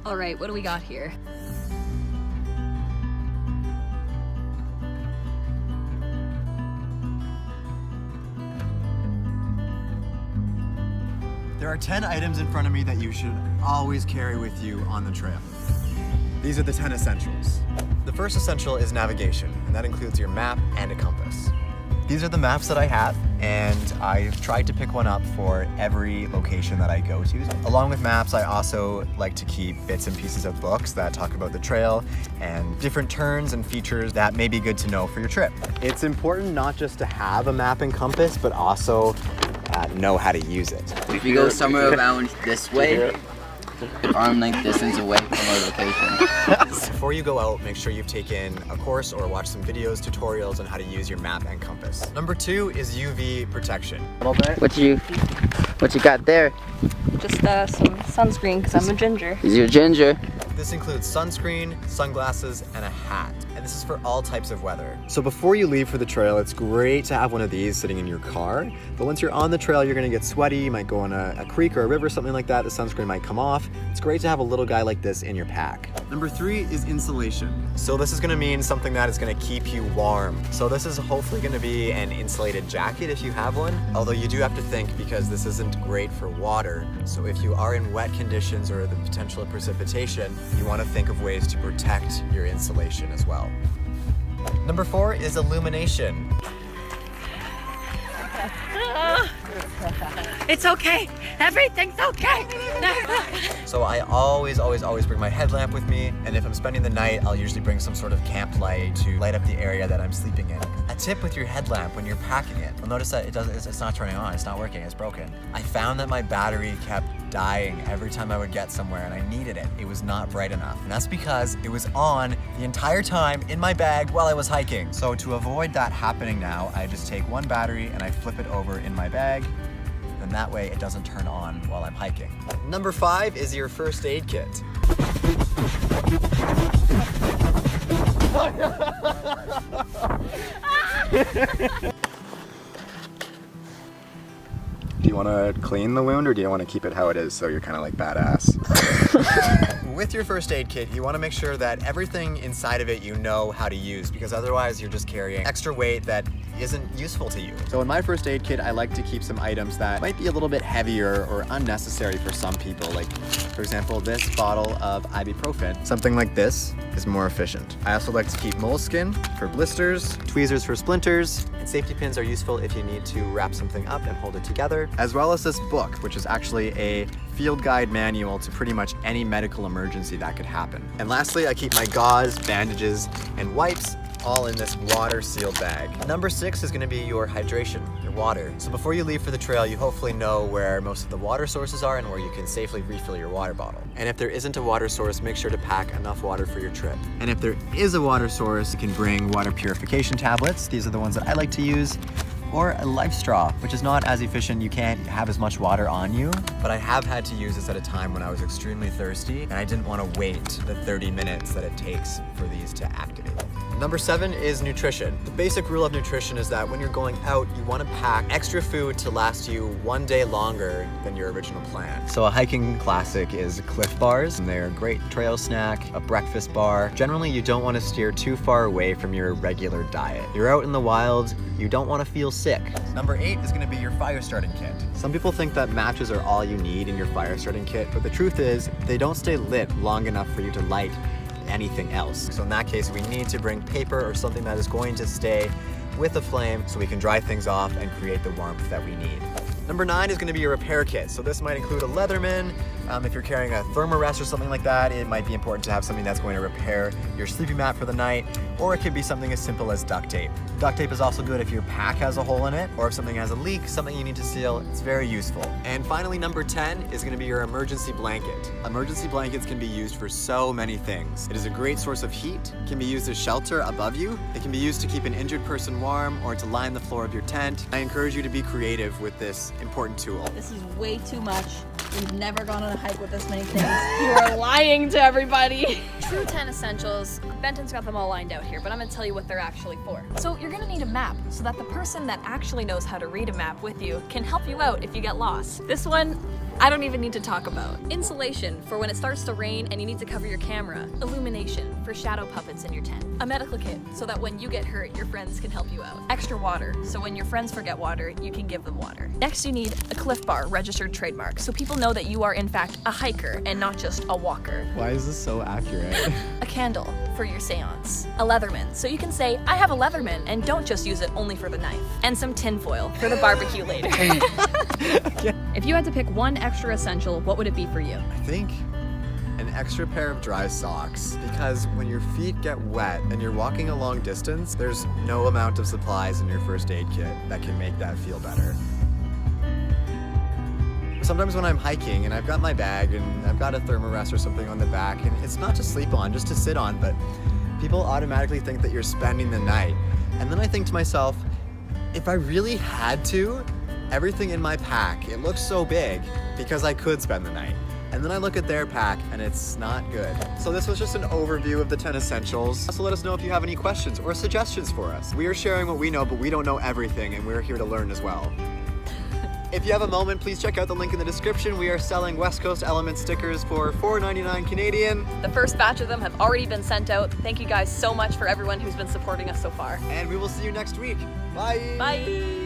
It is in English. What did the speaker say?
All right, what do we got here? There are 10 items in front of me that you should always carry with you on the trail. These are the 10 essentials. The first essential is navigation, and that includes your map and a compass. These are the maps that I have, and I've tried to pick one up for every location that I go to. Along with maps, I also like to keep bits and pieces of books that talk about the trail and different turns and features that may be good to know for your trip. It's important not just to have a map and compass, but also know how to use it. If you go somewhere around this way, arm length distance away from our location. Before you go out, make sure you've taken a course or watched some videos, tutorials on how to use your map and compass. Number 2 is UV protection. What you got there? Just some sunscreen, because I'm a ginger. Is your ginger? This includes sunscreen, sunglasses, and a hat. And this is for all types of weather. So before you leave for the trail, it's great to have one of these sitting in your car. But once you're on the trail, you're gonna get sweaty, you might go on a creek or a river, something like that. The sunscreen might come off. It's great to have a little guy like this in your pack. Number 3 is insulation. So this is gonna mean something that is gonna keep you warm. So this is hopefully gonna be an insulated jacket if you have one. Although you do have to think, because this isn't great for water. So if you are in wet conditions or the potential of precipitation, you want to think of ways to protect your insulation as well. Number 4 is illumination. It's okay. Everything's okay. So I always bring my headlamp with me, and if I'm spending the night, I'll usually bring some sort of camp light to light up the area that I'm sleeping in. A tip with your headlamp when you're packing it, you'll notice that it's not turning on, it's not working, it's broken. I found that my battery kept dying every time I would get somewhere and I needed it. It was not bright enough, and that's because it was on the entire time in my bag while I was hiking. So to avoid that happening now, I just take one battery and I flip it over in my bag, and that way it doesn't turn on while I'm hiking. Number 5 is your first aid kit. Do you want to clean the wound, or do you want to keep it how it is so you're kind of like badass? With your first aid kit, you want to make sure that everything inside of it you know how to use, because otherwise you're just carrying extra weight that isn't useful to you. So in my first aid kit, I like to keep some items that might be a little bit heavier or unnecessary for some people. Like, for example, this bottle of ibuprofen. Something like this is more efficient. I also like to keep moleskin for blisters, tweezers for splinters, and safety pins are useful if you need to wrap something up and hold it together, as well as this book, which is actually a field guide manual to pretty much any medical emergency that could happen. And lastly, I keep my gauze, bandages, and wipes all in this water-sealed bag. Number 6 is gonna be your hydration, your water. So before you leave for the trail, you hopefully know where most of the water sources are and where you can safely refill your water bottle. And if there isn't a water source, make sure to pack enough water for your trip. And if there is a water source, you can bring water purification tablets. These are the ones that I like to use. Or a life straw, which is not as efficient. You can't have as much water on you, but I have had to use this at a time when I was extremely thirsty and I didn't want to wait the 30 minutes that it takes for these to activate. Number 7 is nutrition. The basic rule of nutrition is that when you're going out, you want to pack extra food to last you 1 day longer than your original plan. So a hiking classic is Cliff Bars. They're a great trail snack, a breakfast bar. Generally, you don't want to steer too far away from your regular diet. You're out in the wild, you don't want to feel sick. Number 8 is going to be your fire starting kit. Some people think that matches are all you need in your fire starting kit, but the truth is they don't stay lit long enough for you to light anything else. So in that case, we need to bring paper or something that is going to stay with the flame so we can dry things off and create the warmth that we need. Number 9 is going to be your repair kit. So this might include a Leatherman. If you're carrying a thermarest or something like that, it might be important to have something that's going to repair your sleeping mat for the night, or it could be something as simple as duct tape. Duct tape is also good if your pack has a hole in it, or if something has a leak, something you need to seal. It's very useful. And finally, number 10 is going to be your emergency blanket. Emergency blankets can be used for so many things. It is a great source of heat, can be used as shelter above you, it can be used to keep an injured person warm or to line the floor of your tent. I encourage you to be creative with this important tool. This is way too much. We've never gone on a hike with this many things. You are lying to everybody. True 10 essentials. Benton's got them all lined out here, but I'm gonna tell you what they're actually for. So you're gonna need a map so that the person that actually knows how to read a map with you can help you out if you get lost. This one I don't even need to talk about. Insulation for when it starts to rain and you need to cover your camera. Illumination for shadow puppets in your tent. A medical kit so that when you get hurt, your friends can help you out. Extra water so when your friends forget water, you can give them water. Next, you need a Cliff Bar registered trademark so people know that you are in fact a hiker and not just a walker. Why is this so accurate? A candle for your seance. A Leatherman so you can say, I have a Leatherman, and don't just use it only for the knife. And some tinfoil for the barbecue later. If you had to pick one extra essential, what would it be for you? I think an extra pair of dry socks, because when your feet get wet and you're walking a long distance, there's no amount of supplies in your first aid kit that can make that feel better. Sometimes when I'm hiking and I've got my bag and I've got a thermarest or something on the back, and it's not to sleep on, just to sit on, but people automatically think that you're spending the night. And then I think to myself, if I really had to, everything in my pack, it looks so big because I could spend the night. And then I look at their pack and it's not good. So this was just an overview of the 10 essentials. So let us know if you have any questions or suggestions for us. We are sharing what we know, but we don't know everything, and we're here to learn as well. If you have a moment, please check out the link in the description. We are selling West Coast Element stickers for $4.99 Canadian. The first batch of them have already been sent out. Thank you guys so much for everyone who's been supporting us so far. And we will see you next week. Bye. Bye.